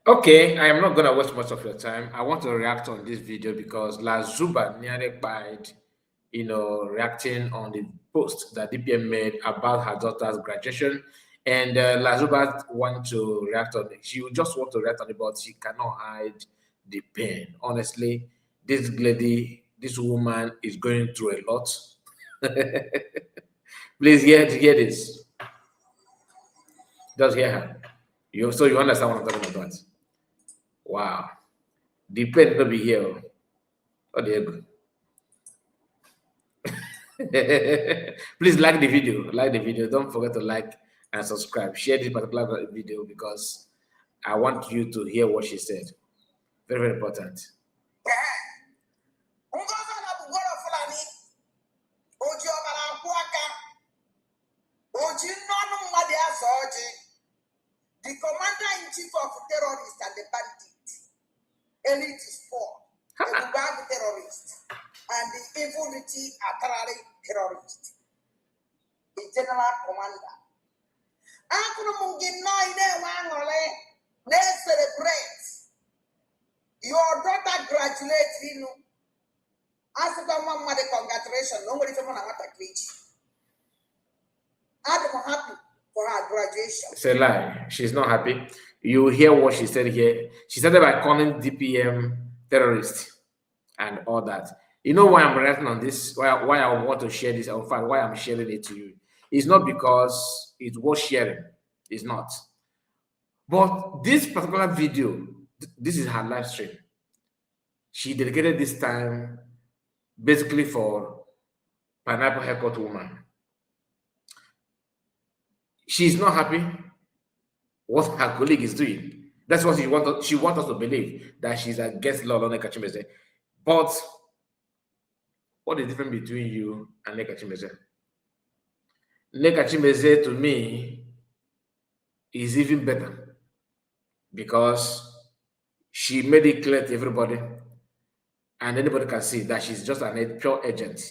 Okay, I am not gonna waste much of your time. I want to react on this video because Lasuba nearly died, reacting on the post that DPM made about her daughter's graduation. And Lazuba want to react on it. She would just want to react on it, but she cannot hide the pain. Honestly, this lady, this woman is going through a lot. Please hear this. Just hear her. So you understand what I'm talking about. Wow. The pain will be here. Oh, there you go. Please like the video. Like the video. Don't forget to like and subscribe. Share this particular video because I want you to hear what she said. Very, very important. The commander-in-chief of terrorists and the bandit, elite is poor, the bad terrorist, and the evility artillery terrorist, the general commander. Let's celebrate. Your daughter graduates, Ask the mama the congratulations. Nobody from Namata Creech. I'm happy for her graduation. It's a lie. She's not happy. You hear what she said here. She started by calling DPM terrorist and all that. You know why I'm reacting on this? Why I want to share this? In fact, why I'm sharing it to you? It's not because it's worth sharing. It's not. But this particular video, this is her live stream. She dedicated this time basically for Pineapple Haircut Woman. She's not happy what her colleague is doing. That's what she wants us to believe, that she's against Law Nneka Chimeze. But what is the difference between you and Nneka Chimeze? Nneka Chimeze, to me, is even better because she made it clear to everybody and anybody can see that she's just a pure agent.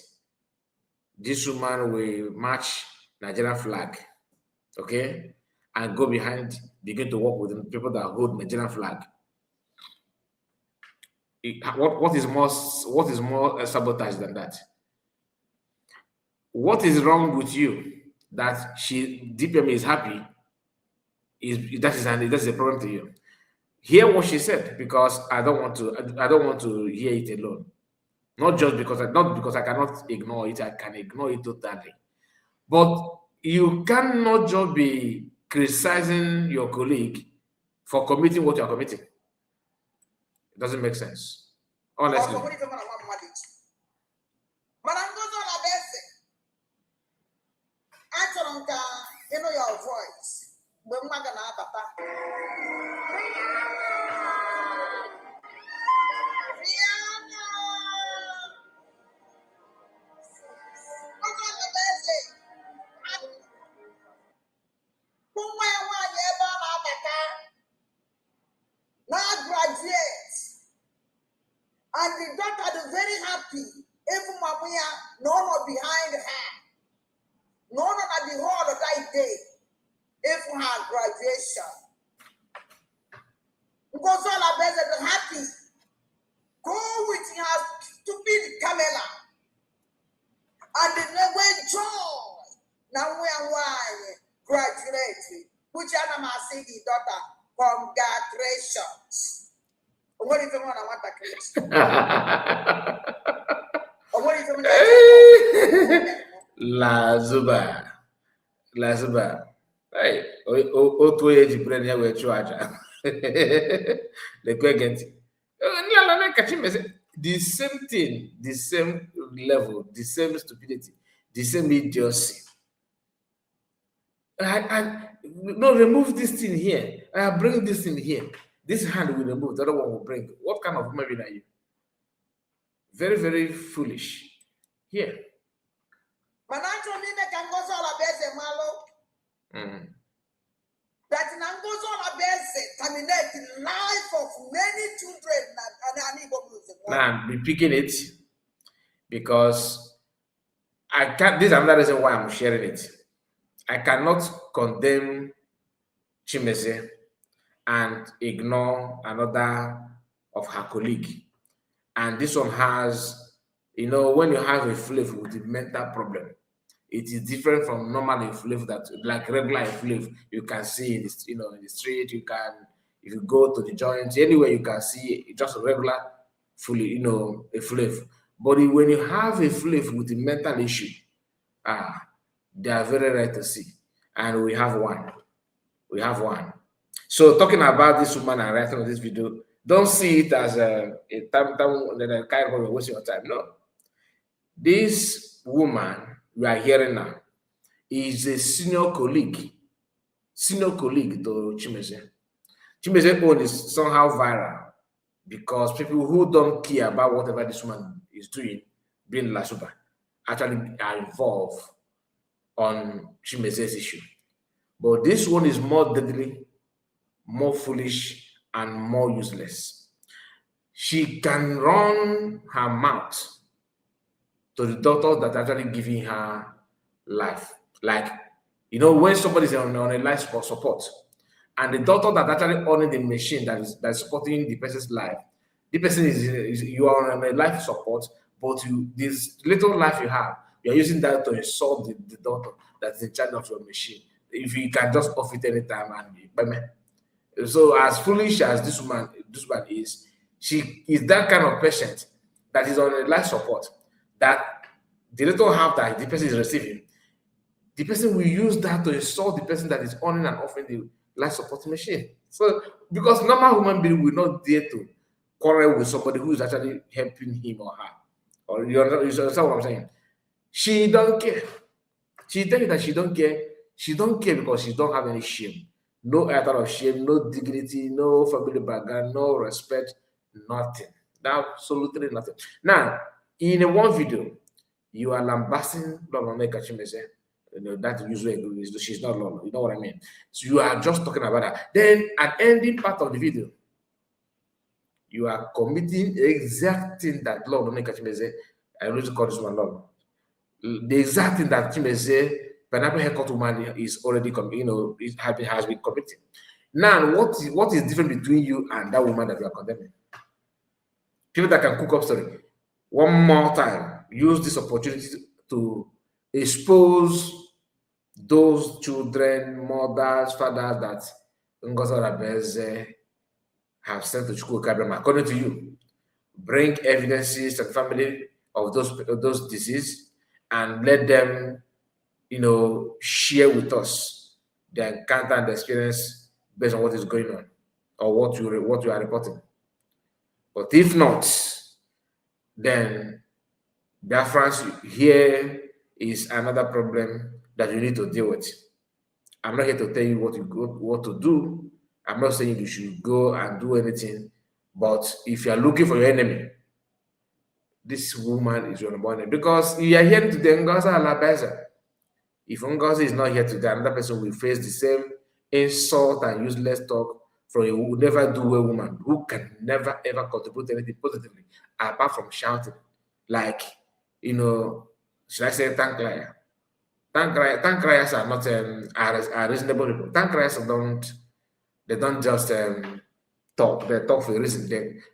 This woman will match Nigerian flag, okay, and go behind, begin to work with the people that hold Nigerian flag. What is more sabotage than that? What is wrong with you that DPM is happy? That is a problem to you. Hear what she said because I don't want to hear it alone. Not because I cannot ignore it. I can ignore it totally. But you cannot just be criticizing your colleague for committing what you are committing. It doesn't make sense. Honestly. You know your voice. Now graduate, and the daughter is very happy. Even Mamuya, no one behind her, no one at the hall of that day. Even her graduation, because all of us are happy. Go with her stupid Camilla, and the way joy. Now we are wine graduating, which I am saying the daughter. Congratulations. What if you want to what if you Lasuba. Hey, otu onye ji brain ya wee chụọ aja. The same thing, the same level, the same stupidity, the same idiocy. No, remove this thing here. Bring this thing here. This hand will remove, the other one will bring. What kind of human being are you? Very, very foolish. Here. That terminate the life of many children. Now, I'm picking it because I can't. This is another reason why I'm sharing it. I cannot condemn Chimeze and ignore another of her colleague. And this one has, when you have a slave with a mental problem, it is different from normal slave that like regular slave you can see in the, in the street. You can, if you go to the joint anywhere, you can see just a regular fully, a slave. But when you have a slave with a mental issue, they are very rare to see, and we have one. We have one. So talking about this woman and writing on this video, don't see it as a time that I kind of wasting your time. No. This woman we are hearing now is a senior colleague to Chimeze. Chimeze own is somehow viral because people who don't care about whatever this woman is doing, being Lasuba, actually are involved on Chimeze's issue. But this one is more deadly, more foolish, and more useless. She can run her mouth to the doctors that are actually giving her life. Like, when somebody's on a life support, and the doctor that actually owning the machine that's supporting the person's life, the person is you are on a life support, but this little life you have, you're using that to insult the doctor that's in charge of your machine. If you can just off it anytime and so as foolish as this woman is, she is that kind of patient that is on a life support, that the little help that the person is receiving, the person will use that to insult the person that is owning and offering the life support machine. So because normal human being will not dare to quarrel with somebody who is actually helping him or her. Or you understand what I'm saying? She don't care. She tell you that she don't care. She don't care because she don't have any shame. No iota of shame, no dignity, no family background, no respect, nothing. Absolutely nothing. Now, in one video, you are lambasting Lolo Kachimese. That usually she's not Lolo. You know what I mean? So you are just talking about that. Then at ending part of the video, you are committing the exact thing that Lolo Kachimese, I always call this one Lolo. The exact thing that Chimese, pineapple haircut woman, is already has been committed. Now, what is different between you and that woman that you are condemning? People that can cook up story. One more time, use this opportunity to expose those children, mothers, fathers that Orabueze'S have sent to Chukwu Kabem, according to you. Bring evidences and family of those diseases and let them, share with us their encounter and experience based on what is going on or what you are reporting. But if not, then Biafrans, here is another problem that you need to deal with. I'm not here to tell you what to do. I'm not saying you should go and do anything. But if you are looking for your enemy, this woman is your number one. Because you are here today, Ngozi Alabaza. If Ngozi is not here today, another person will face the same insult and useless talk from a who never do a woman who can never ever contribute anything positively apart from shouting. Like, should I say tank liar? Tank liars are not are reasonable people. Tank liars don't just talk. They talk for a reason.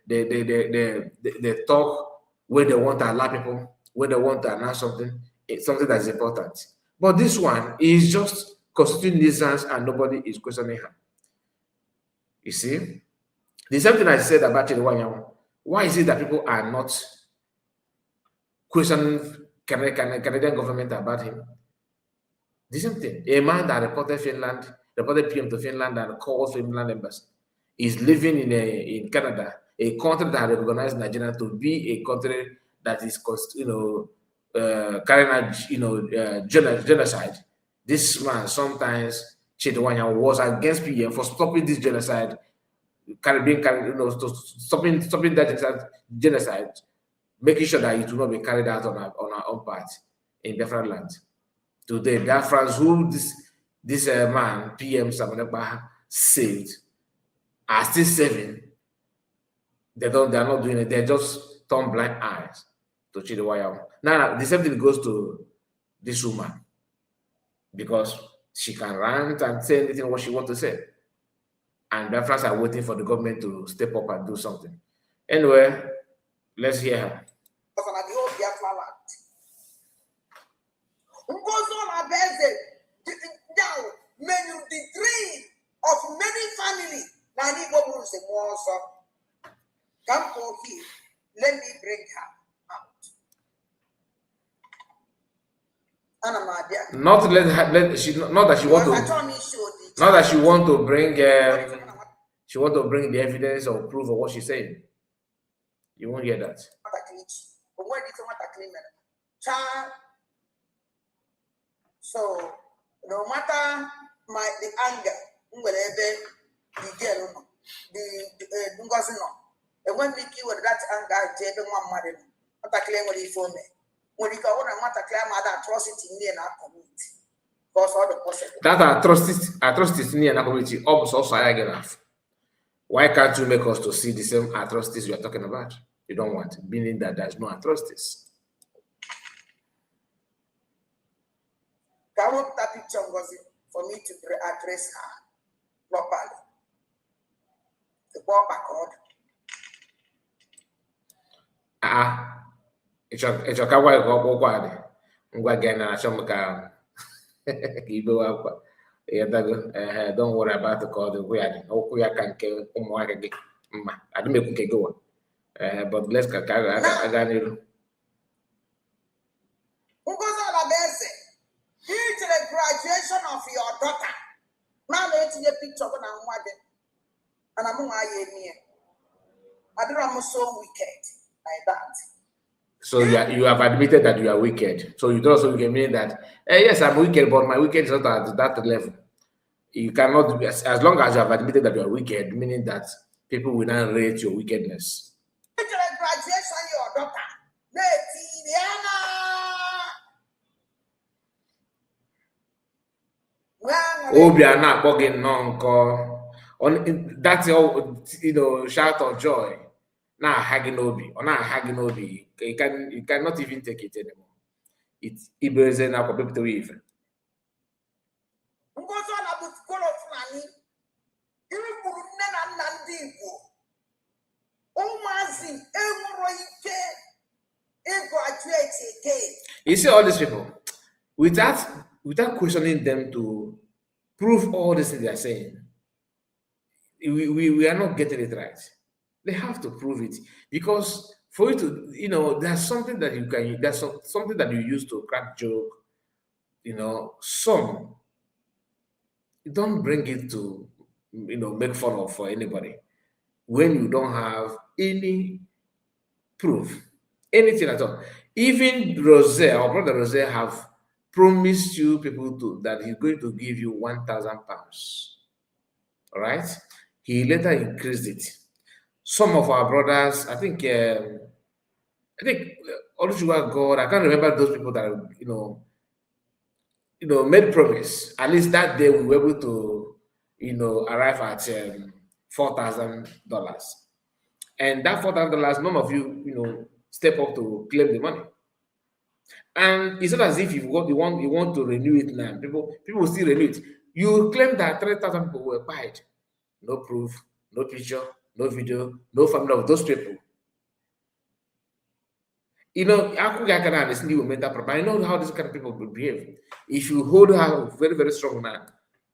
They talk when they want to allow people, when they want to announce something. It's something that's important. But this one is just constituting nuisance and nobody is questioning her. You see? The same thing I said about Chidewanyang. Why is it that people are not questioning Canadian government about him? The same thing. A man that reported PM to Finland and called Finland embassy is living in Canada, a country that recognized Nigeria to be a country that is, carrying out, genocide. This man sometimes Chidewanyang was against PM for stopping this genocide, stopping that genocide, making sure that it will not be carried out on our own part in different lands. Today, Biafrans who this man, PM Samanekba, saved, are still saving. They are not doing it. They just turn blind eyes to Chidewanyang. Now, the same thing goes to this woman because she can rant and say anything what she wants to say. and Biafrans are waiting for the government to step up and do something. Anyway, let's hear her. Many the dream of many families. Now he will say more so. Come for here. Let me bring her out. Not let her. Not that she want to. Not that she want to bring. She want to bring the evidence or proof of what she's saying. You won't hear that. So no matter the anger, whatever the girl, the Ngozi no, and when we kill that anger, they don't want mother. What I claim what he for me. When you go on and want to claim that atrocity in our community, because all the possible. That atrocities in our community also I get enough. Why can't you make us to see the same atrocities you are talking about? You don't want, meaning that there's no atrocities. Can I want that picture, Ngozi, for me to address her properly? The ball backward. It's a kawaii go quad. Again, I shall don't worry about the call the weird. Oh, I can kill I don't make go. But let's go. I got you. To the graduation of your daughter. Now let's see a picture of an wedding. And I'm I don't know, I'm so wicked like that. So you have admitted that you are wicked. So you don't also mean that yes, I'm wicked, but my wicked is not at that level. You cannot be as long as you have admitted that you are wicked, meaning that people will not rate your wickedness. To the graduation of your daughter. Obiana bogging on that's all shout of joy. Now hagging obi or not hagging obi. You cannot even take it anymore. It's Ibezen now for people to even. You see all these people without questioning them to prove all this thing they are saying, we are not getting it right. They have to prove it because for you to, there's something that you can, there's something that you use to crack joke, some don't bring it to, make fun of for anybody when you don't have any proof, anything at all. Even our brother Rose have promised you people that he's going to give you 1,000 pounds. All right? He later increased it. Some of our brothers, I think Oluchiwa God, I can't remember those people that made promise. At least that day we were able to, arrive at $4,000. And that $4,000, none of you, step up to claim the money. And it's not as if you want to renew it now. People will still renew it. You claim that 3,000 people were paid. No proof, no picture, no video, no family of those people. I can understand you mental problem. I know how this kind of people will behave. If you hold her very, very strong man,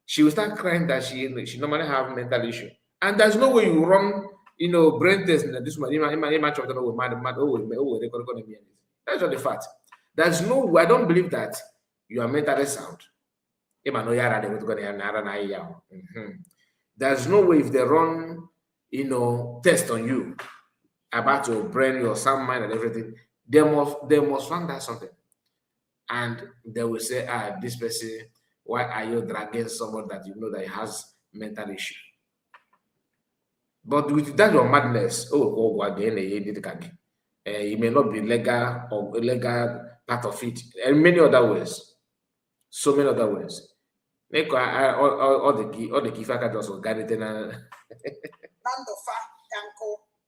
she will start crying that she normally have mental issue. And there's no way you run, brain test in this one. That's not the fact. There's no way, I don't believe that you are mentally sound. There's no way if they run, test on you about your brain, your sound mind, and everything, they must find out something. And they will say, this person, why are you dragging someone that you know that has mental issue? But with that your madness, it may not be legal or illegal part of it, and many other ways. So many other ways. All the key factors also got it in a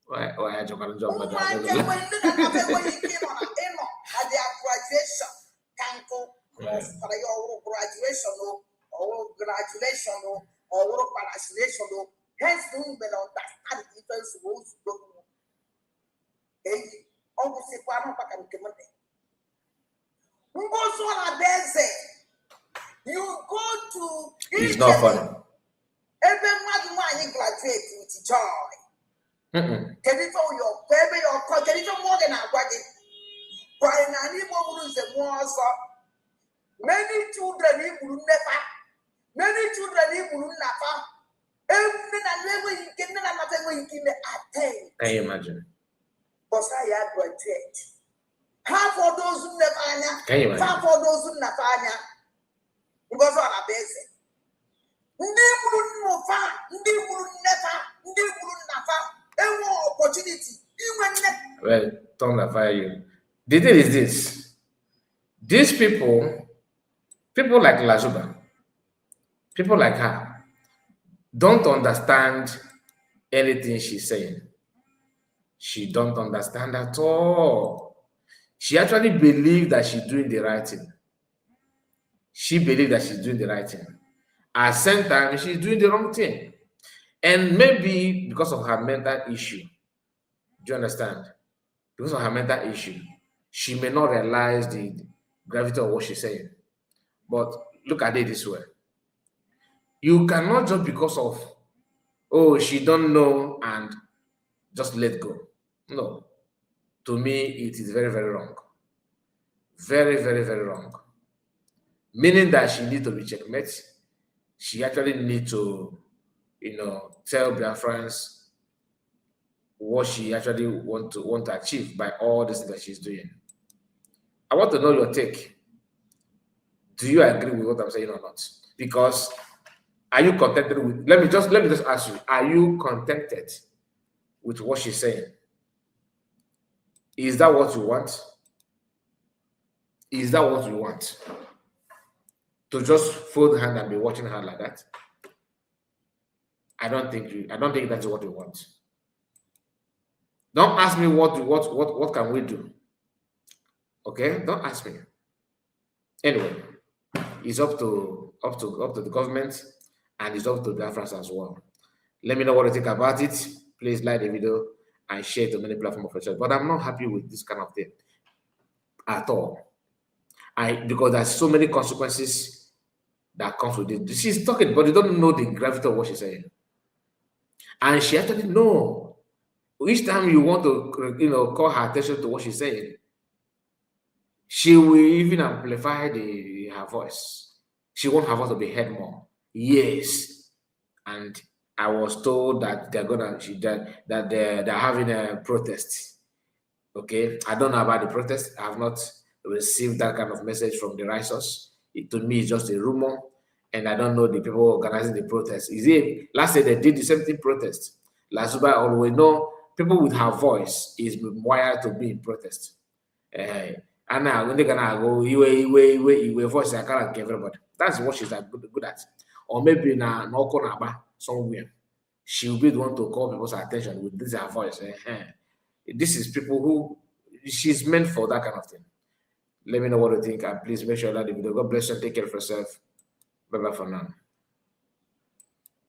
why I joke on job. Hence, no one will understand the difference of those who go. Hey, almost a quarter back and come on. Orabueze'S, you go to It's not funny. everyone graduate with joy. Mm-mm. Can you tell your baby or can you tell more than a wagon? Why an evil lose the more so? Many children will never, many children will never. Everything and never you can never when you can attain. Can you imagine? Because I graduate. Half of those who never, Can you imagine? half of those who never, because Orabueze'S. Ndị bụrụ nnọfa, ndị bụrụ nnefa, ndị bụrụ nnafa, enwe opportunity inwe nne. Well, don't fire you. The thing is this: these people like Lasuba, people like her, don't understand anything she's saying. She don't understand at all. She actually believes that she's doing the right thing. She believes that she's doing the right thing. At the same time, she's doing the wrong thing. And maybe because of her mental issue, do you understand? Because of her mental issue, she may not realize the gravity of what she's saying. But look at it this way. You cannot just because of, oh, she don't know and just let go. No. To me, it is very, very wrong. Very, very, very wrong. Meaning that she needs to be checkmate. She actually needs to, tell their friends what she actually want to achieve by all this that she's doing. I want to know your take. Do you agree with what I'm saying or not? Because are you contented with? Let me just ask you: are you contented with what she's saying? Is that what you want? Is that what you want? To just fold hand and be watching her like that? I don't think that's what you want. Don't ask me what can we do. Okay? Don't ask me. Anyway, it's up to the government and it's up to the Africans as well. Let me know what you think about it. Please like the video and share it to many platforms of your choice. But I'm not happy with this kind of thing at all. Because there's so many consequences that comes with it. She's talking, but you don't know the gravity of what she's saying. And she actually know. Each time you want to, call her attention to what she's saying, she will even amplify her voice. She wants her voice to be heard more. Yes. And I was told that they're having a protest. Okay. I don't know about the protest. I have not received that kind of message from the righteous. To me, it's just a rumor. And I don't know the people organizing the protest. Last year they did the same thing protest. Lasuba always know people with her voice is wired to be in protest. And now when they're gonna go, you voice I can't get everybody. That's what she's good at. Or maybe now somewhere. She'll be the one to call people's attention with this her voice. This is people who she's meant for that kind of thing. Let me know what you think and please make sure you like the video. God bless you and take care of yourself. Bye bye for now.